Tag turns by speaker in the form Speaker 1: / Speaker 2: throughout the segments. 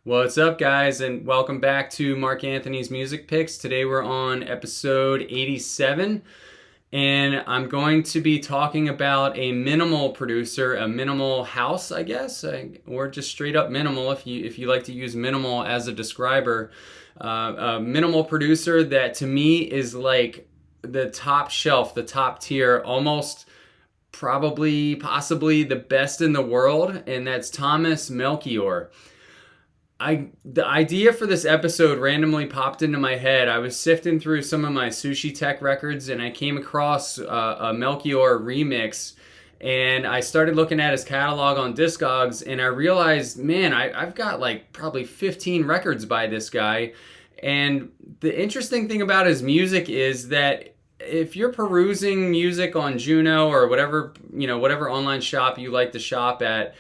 Speaker 1: What's up, guys, and welcome back to Mark Anthony's Music Picks. Today we're on episode 87, and I'm going to be talking about a minimal producer, a minimal house, I guess, or just straight up minimal if you like to use minimal as a describer. A minimal producer that to me is like the top shelf, the top tier, almost probably, possibly the best in the world, and that's Thomas Melchior. The idea for this episode randomly popped into my head. I was sifting through some of my Sushi Tech records and I came across a Melchior remix, and I started looking at his catalog on Discogs, and I realized, man, I've got like probably 15 records by this guy. And the interesting thing about his music is that if you're perusing music on Juno or whatever online shop you like to shop at,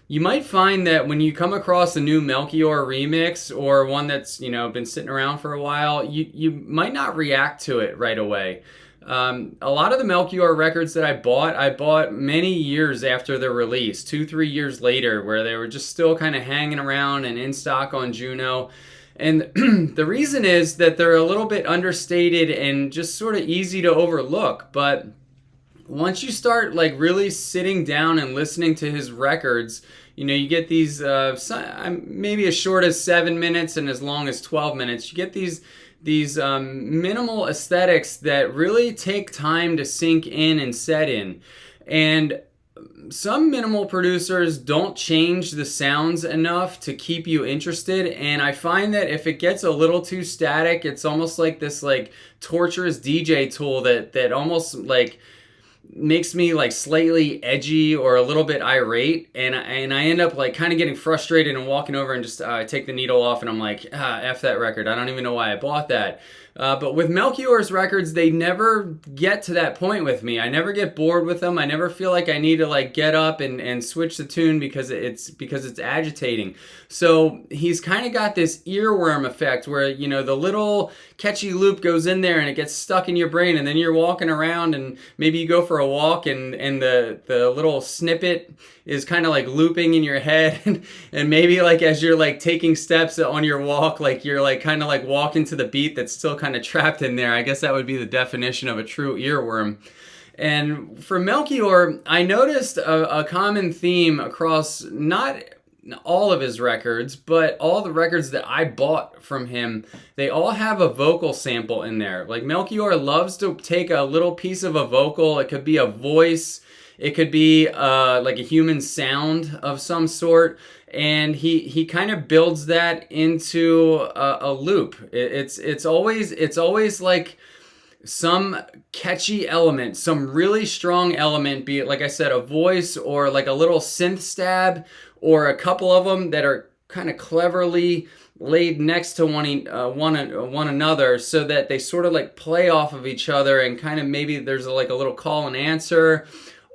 Speaker 1: you might find that when you come across a new Melchior remix or one that's been sitting around for a while, you might not react to it right away. A lot of the Melchior records that I bought many years after their release, 2-3 years later, where they were just still kind of hanging around and in stock on Juno. And the reason is that they're a little bit understated and just sort of easy to overlook. But once you start like really sitting down and listening to his records, you get these maybe as short as 7 minutes and as long as 12 minutes. You get these minimal aesthetics that really take time to sink in and set in. And some minimal producers don't change the sounds enough to keep you interested, and I find that if it gets a little too static, it's almost like this like torturous DJ tool that almost like makes me like slightly edgy or a little bit irate, and I end up like kind of getting frustrated and walking over and just take the needle off, and I'm like, F that record, I don't even know why I bought that. But with Melchior's records, they never get to that point with me. I never get bored with them. I never feel like I need to like get up and switch the tune because it's agitating. So he's kind of got this earworm effect where, the little catchy loop goes in there and it gets stuck in your brain, and then you're walking around and maybe you go for a walk and the little snippet is kind of like looping in your head and maybe like as you're like taking steps on your walk, like you're like kind of like walking to the beat that's still kind of trapped in there. I guess that would be the definition of a true earworm. And for Melchior, I noticed a common theme across not all of his records, but all the records that I bought from him. They all have a vocal sample in there. Like Melchior loves to take a little piece of a vocal. It could be a voice, it could be like a human sound of some sort, and he kind of builds that into a loop. It's always like some catchy element, some really strong element, be it, like I said, a voice or like a little synth stab, or a couple of them that are kind of cleverly laid next to one another so that they sort of like play off of each other, and kind of maybe there's like a little call and answer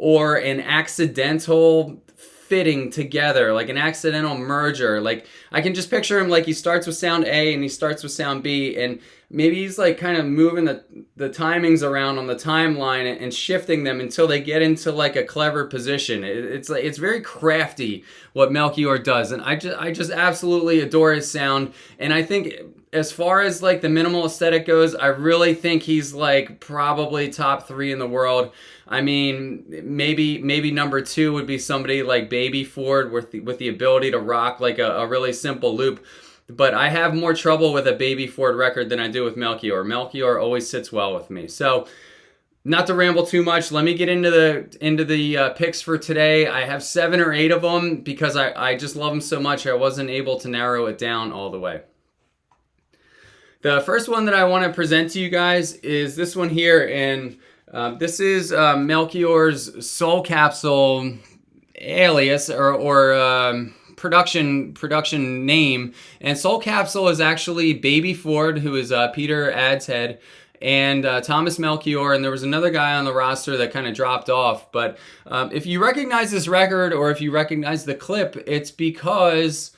Speaker 1: or an accidental fitting together, like an accidental merger. Like I can just picture him like he starts with sound A and he starts with sound B, and maybe he's like kind of moving the timings around on the timeline and shifting them until they get into like a clever position. It's very crafty what Melchior does, and I just absolutely adore his sound. And I think as far as like the minimal aesthetic goes, I really think he's like probably top 3 in the world. I mean, maybe number 2 would be somebody like Baby Ford with the ability to rock like a really simple loop. But I have more trouble with a Baby Ford record than I do with Melchior. Melchior always sits well with me. So, not to ramble too much, let me get into the picks for today. I have 7 or 8 of them because I just love them so much. I wasn't able to narrow it down all the way. The first one that I want to present to you guys is this one here, and this is Melchior's Soul Capsule alias or production name. And Soul Capsule is actually Baby Ford, who is Peter Adshead, and Thomas Melchior, and there was another guy on the roster that kind of dropped off. But if you recognize this record, or if you recognize the clip, it's because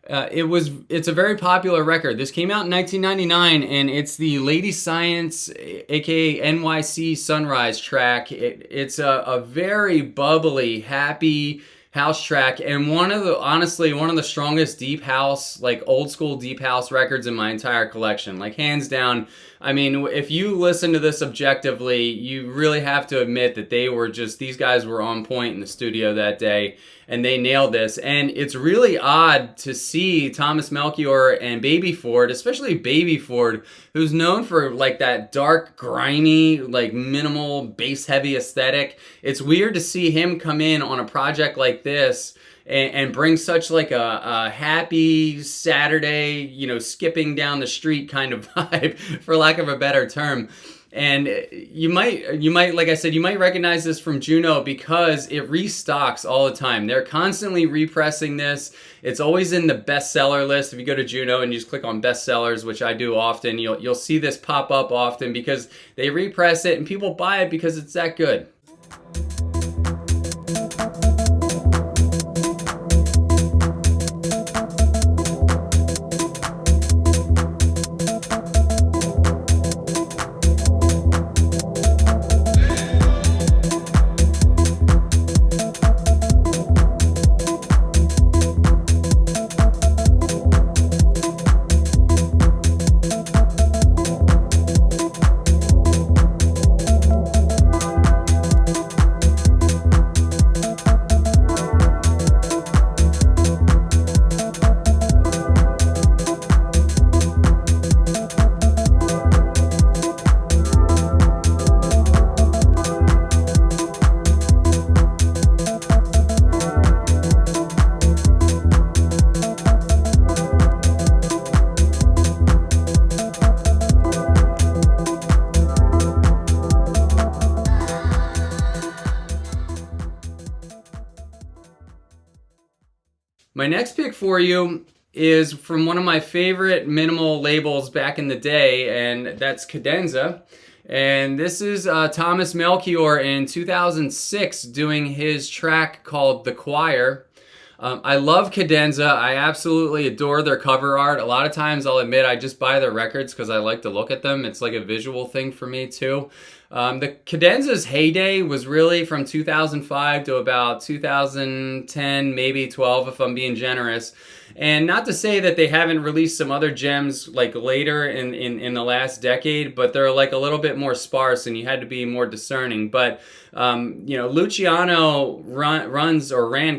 Speaker 1: it's a very popular record. This came out in 1999, and it's the Lady Science, aka NYC Sunrise track. It's a very bubbly, happy, house track, and honestly one of the strongest deep house, like old school deep house records in my entire collection, like hands down. I mean, if you listen to this objectively, you really have to admit that these guys were on point in the studio that day, and they nailed this. And it's really odd to see Thomas Melchior and Baby Ford, especially Baby Ford, who's known for like that dark, grimy, like minimal, bass heavy aesthetic. It's weird to see him come in on a project like this and bring such like a happy Saturday, skipping down the street kind of vibe, for lack of a better term. And you might, like I said, you might recognize this from Juno because it restocks all the time. They're constantly repressing this. It's always in the bestseller list. If you go to Juno and you just click on bestsellers, which I do often, you'll see this pop up often because they repress it and people buy it because it's that good. My next pick for you is from one of my favorite minimal labels back in the day, and that's Cadenza. And this is Thomas Melchior in 2006 doing his track called The Choir. I love Cadenza. I absolutely adore their cover art. A lot of times I'll admit I just buy their records because I like to look at them. It's like a visual thing for me too. The Cadenza's heyday was really from 2005 to about 2010, maybe 12 if I'm being generous. And not to say that they haven't released some other gems like later in the last decade, but they're like a little bit more sparse and you had to be more discerning. But, Luciano ran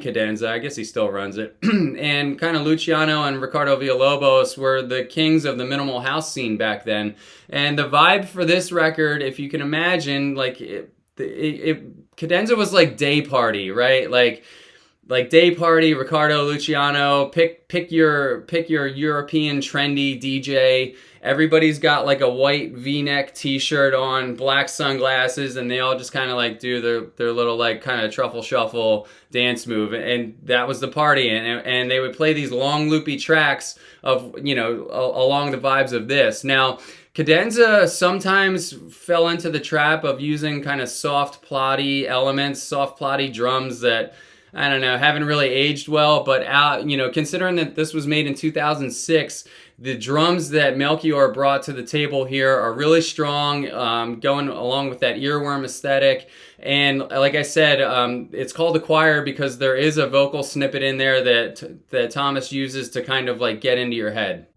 Speaker 1: Cadenza. I guess he still runs it. And kind of Luciano and Ricardo Villalobos were the kings of the minimal house scene back then. And the vibe for this record, if you can imagine, like Cadenza was like day party, right? Like day party, Ricardo, Luciano, pick your European trendy DJ. Everybody's got like a white V-neck t-shirt on, black sunglasses, and they all just kind of like do their little like kind of truffle shuffle dance move. And that was the party. And they would play these long loopy tracks of, along the vibes of this. Now, Cadenza sometimes fell into the trap of using kind of soft plotty elements, soft plotty drums that, I don't know, haven't really aged well, but considering that this was made in 2006, the drums that Melchior brought to the table here are really strong, going along with that earworm aesthetic. And like I said, it's called The Choir because there is a vocal snippet in there that Thomas uses to kind of like get into your head.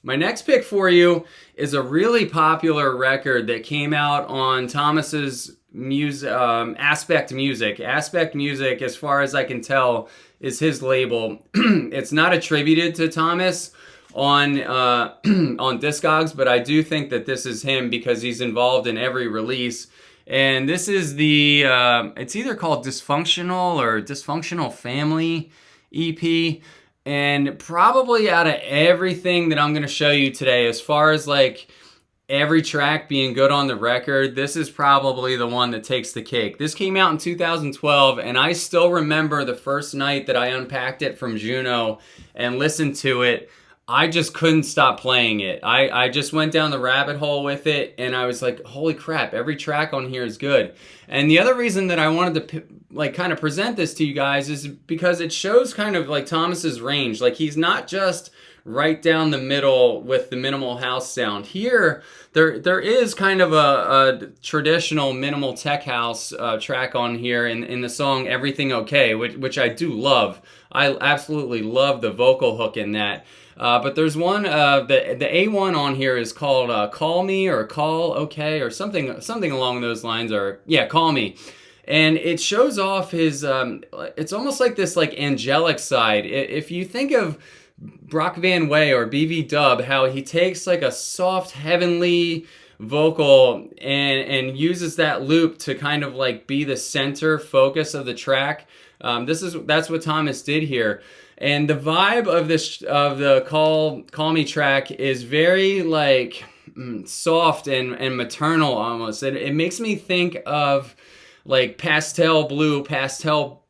Speaker 1: My next pick for you is a really popular record that came out on Thomas's Aspect Music. Aspect Music, as far as I can tell, is his label. It's not attributed to Thomas on on Discogs, but I do think that this is him because he's involved in every release. And this is the it's either called Dysfunctional or Dysfunctional Family EP. And probably out of everything that I'm going to show you today, as far as like every track being good on the record, this is probably the one that takes the cake. This came out in 2012, and I still remember the first night that I unpacked it from Juno and listened to it. I just couldn't stop playing it. I just went down the rabbit hole with it, and I was like, holy crap, every track on here is good. And the other reason that I wanted to like kind of present this to you guys is because it shows kind of like Thomas's range. Like, he's not just right down the middle with the minimal house sound. Here, there is kind of a traditional minimal tech house track on here in the song Everything Okay, which I do love. I absolutely love the vocal hook in that. But there's one, the A1 on here is called Call Me or Call Okay or something along those lines, or yeah, Call Me. And it shows off his, it's almost like this like angelic side. If you think of Brock Van Way or BV Dub, how he takes like a soft heavenly vocal and uses that loop to kind of like be the center focus of the track. That's what Thomas did here. And the vibe of the Call Me track is very like soft and maternal almost. It makes me think of like pastel blue, pastel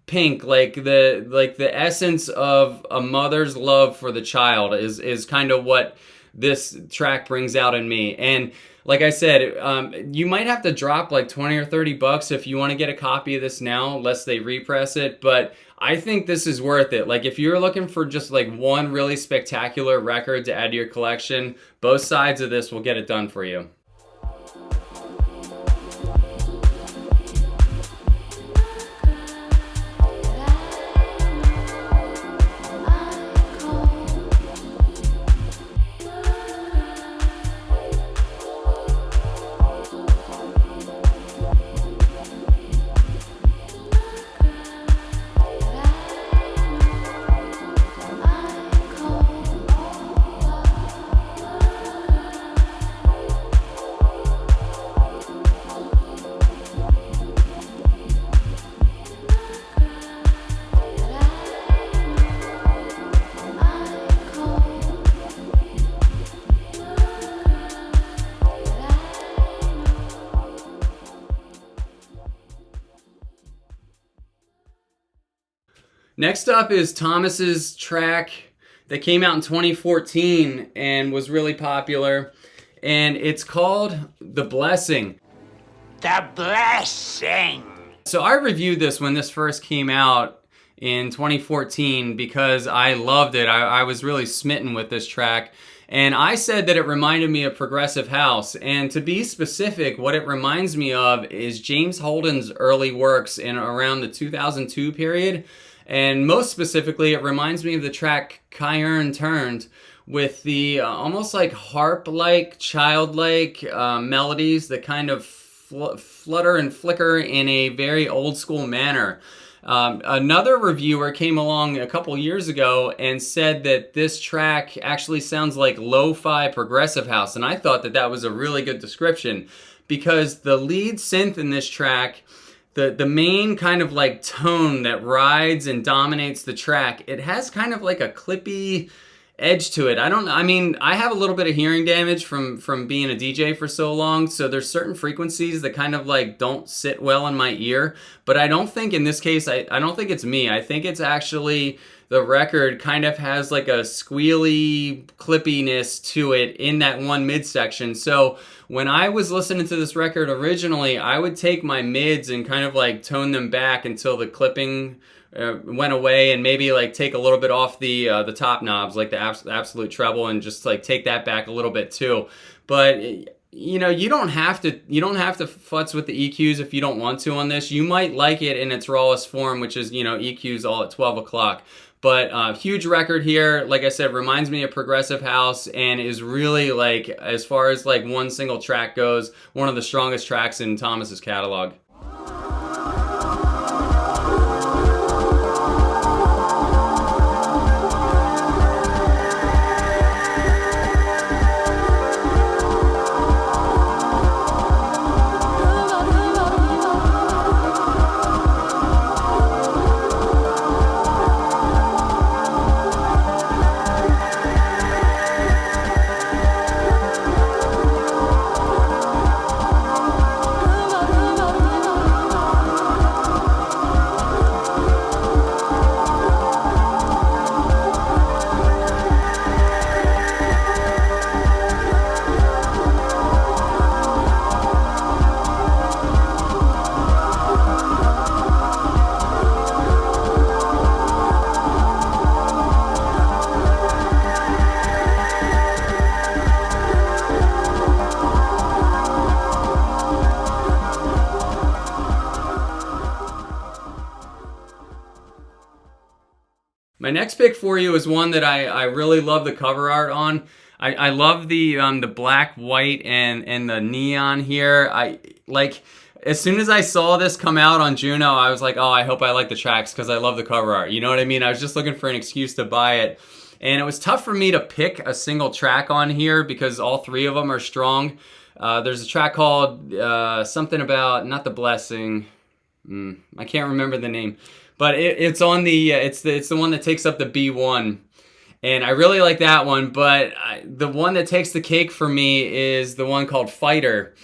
Speaker 1: pink, like the essence of a mother's love for the child is kind of what this track brings out in me. And like I said, you might have to drop like 20 or 30 bucks if you want to get a copy of this now, lest they repress it. But I think this is worth it. Like, if you're looking for just like one really spectacular record to add to your collection, both sides of this will get it done for you. Next up is Thomas's track that came out in 2014 and was really popular, and it's called The Blessing.
Speaker 2: The Blessing!
Speaker 1: So I reviewed this when this first came out in 2014 because I loved it. I was really smitten with this track, and I said that it reminded me of progressive house. And to be specific, what it reminds me of is James Holden's early works in around the 2002 period. And most specifically, it reminds me of the track Cairn Turned, with the almost like harp-like, childlike melodies that kind of flutter and flicker in a very old-school manner. Another reviewer came along a couple years ago and said that this track actually sounds like lo-fi progressive house, and I thought that that was a really good description, because the lead synth in this track, the main kind of like tone that rides and dominates the track, it has kind of like a clippy edge to it. I mean, I have a little bit of hearing damage from being a DJ for so long, so there's certain frequencies that kind of like don't sit well in my ear, but I don't think in this case, I don't think it's me. I think it's actually the record kind of has like a squealy clippiness to it in that one midsection. So when I was listening to this record originally, I would take my mids and kind of like tone them back until the clipping went away, and maybe like take a little bit off the top knobs, like the absolute treble, and just like take that back a little bit too. But you know, you don't have to futz with the EQs if you don't want to on this. You might like it in its rawest form, which is, you know, EQs all at 12 o'clock. But huge record here, like I said, reminds me of progressive house, and is really like, as far as like one single track goes, one of the strongest tracks in Thomas's catalog. My next pick for you is one that I really love the cover art on. I love the black, white, and the neon here. I like, as soon as I saw this come out on Juno, I was like, oh, I hope I like the tracks because I love the cover art. You know what I mean? I was just looking for an excuse to buy it. And it was tough for me to pick a single track on here because all three of them are strong. There's a track called something about, not The Blessing. I can't remember the name. But it's on the, it's the one that takes up the B1. And I really like that one. But the one that takes the cake for me is the one called Fighter.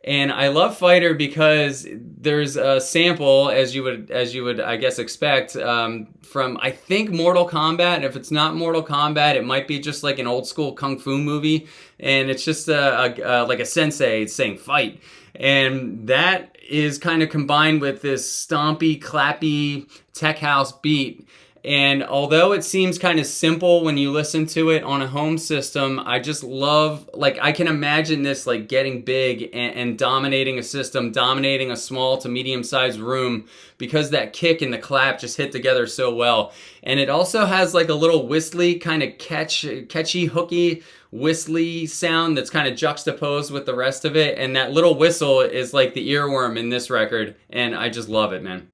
Speaker 1: And I love Fighter because there's a sample, as you would I guess expect, from I think Mortal Kombat. And if it's not Mortal Kombat, it might be just like an old school kung fu movie, and it's just like a sensei saying fight, and that is kind of combined with this stompy, clappy tech house beat. And although it seems kind of simple when you listen to it on a home system, I just love, like, I can imagine this like getting big and dominating a system, dominating a small to medium-sized room, because that kick and the clap just hit together so well. And it also has like a little whistly, kind of catchy, hooky, whistly sound that's kind of juxtaposed with the rest of it. And that little whistle is like the earworm in this record, and I just love it, man.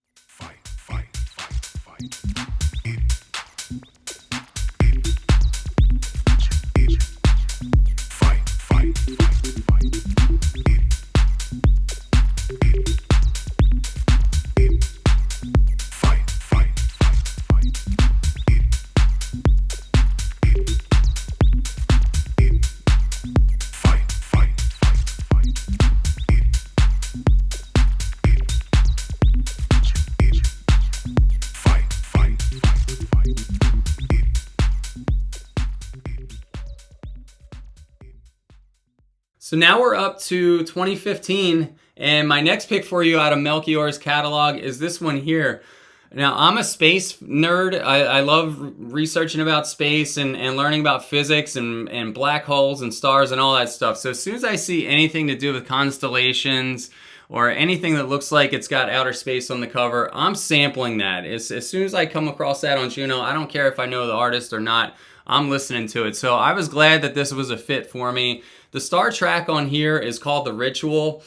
Speaker 1: So now we're up to 2015, and my next pick for you out of Melchior's catalog is this one here. Now, I'm a space nerd. I love researching about space and learning about physics and black holes and stars and all that stuff. So as soon as I see anything to do with constellations or anything that looks like it's got outer space on the cover, I'm sampling that. As soon as I come across that on Juno, I don't care if I know the artist or not, I'm listening to it. So I was glad that this was a fit for me. The star track on here is called The Ritual.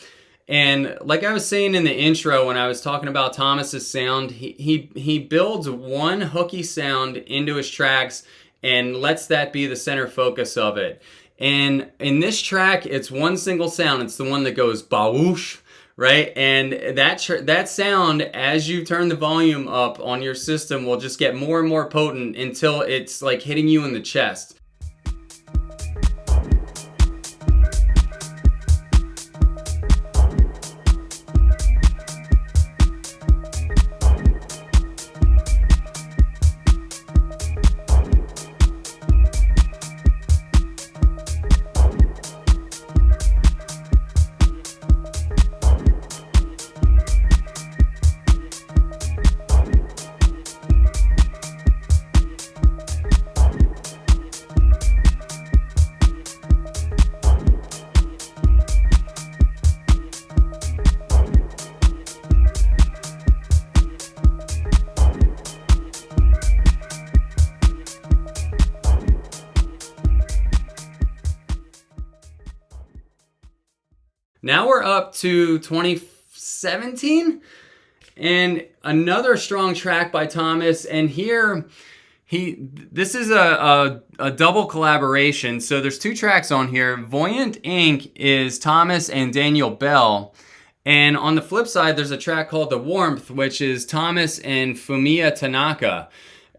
Speaker 1: And like I was saying in the intro when I was talking about Thomas's sound, he builds one hooky sound into his tracks and lets that be the center focus of it. And in this track, it's one single sound. It's the one that goes ba-whoosh, right? And that sound, as you turn the volume up on your system, will just get more and more potent until it's like hitting you in the chest. Now we're up to 2017, and another strong track by Thomas. And here, this is a double collaboration. So there's two tracks on here. Voyant Ink is Thomas and Daniel Bell. And on the flip side, there's a track called The Warmth, which is Thomas and Fumiya Tanaka.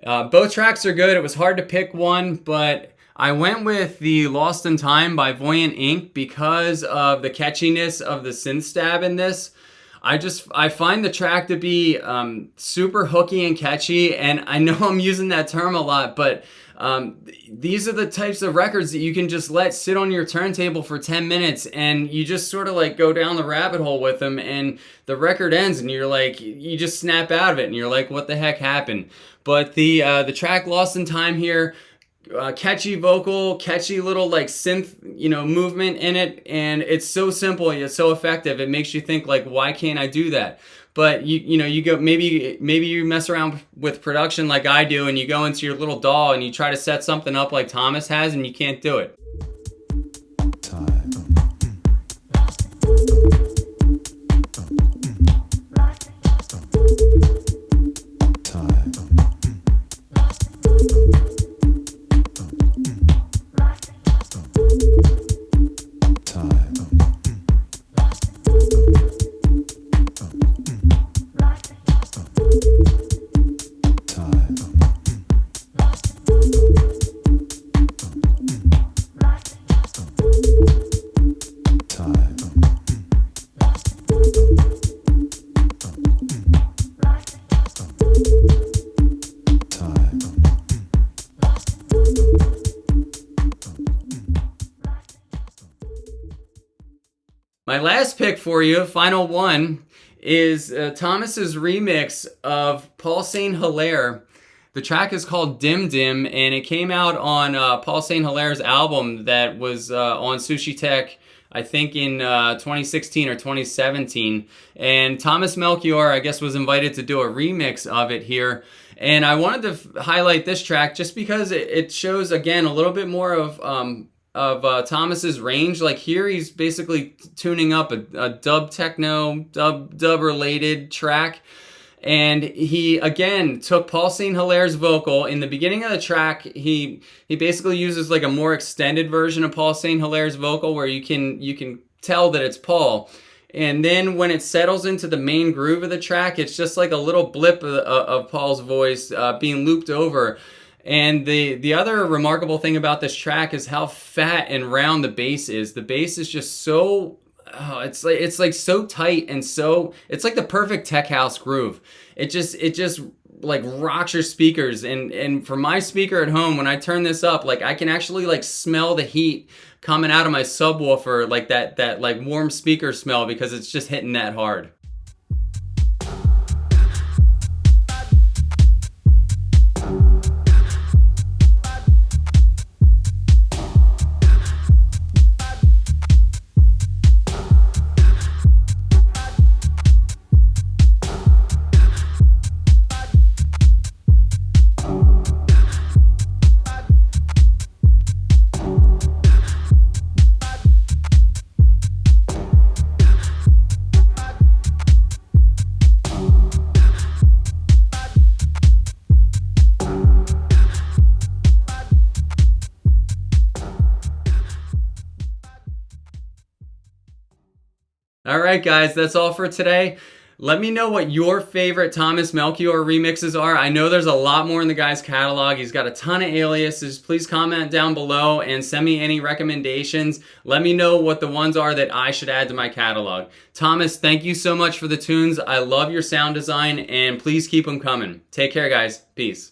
Speaker 1: Both tracks are good. It was hard to pick one, but I went with the Lost in Time by Voyant Ink because of the catchiness of the synth stab in this. I find the track to be super hooky and catchy, and I know I'm using that term a lot, but these are the types of records that you can just let sit on your turntable for 10 minutes and you just sort of like go down the rabbit hole with them, and the record ends and you're like, you just snap out of it and you're like, what the heck happened? But the track Lost in Time here, catchy vocal, catchy little like synth, movement in it, and it's so simple, it's so effective. It makes you think like, why can't I do that? But you go, maybe you mess around with production like I do, and you go into your little DAW and you try to set something up like Thomas has, and you can't do it. My last pick for you, final one, is Thomas's remix of Paul St. Hilaire. The track is called Dim Dim, and it came out on Paul St. Hilaire's album that was on Sushi Tech, I think in 2016 or 2017. And Thomas Melchior, I guess, was invited to do a remix of it here. And I wanted to highlight this track just because it shows, again, a little bit more of Thomas's range. Like here, he's basically tuning up a dub techno, dub related track. And he, again, took Paul St. Hilaire's vocal. In the beginning of the track, he basically uses like a more extended version of Paul St. Hilaire's vocal where you can tell that it's Paul. And then when it settles into the main groove of the track, it's just like a little blip of Paul's voice being looped over. And the other remarkable thing about this track is how fat and round the bass is. The bass is just so... Oh, it's like so tight, and so it's like the perfect tech house groove. It just like rocks your speakers, and for my speaker at home, when I turn this up, like I can actually like smell the heat coming out of my subwoofer, like that like warm speaker smell, because it's just hitting that hard. All right, guys, that's all for today. Let me know what your favorite Thomas Melchior remixes are. I know there's a lot more in the guy's catalog. He's got a ton of aliases. Please comment down below and send me any recommendations. Let me know what the ones are that I should add to my catalog. Thomas, thank you so much for the tunes. I love your sound design, and please keep them coming. Take care, guys. Peace.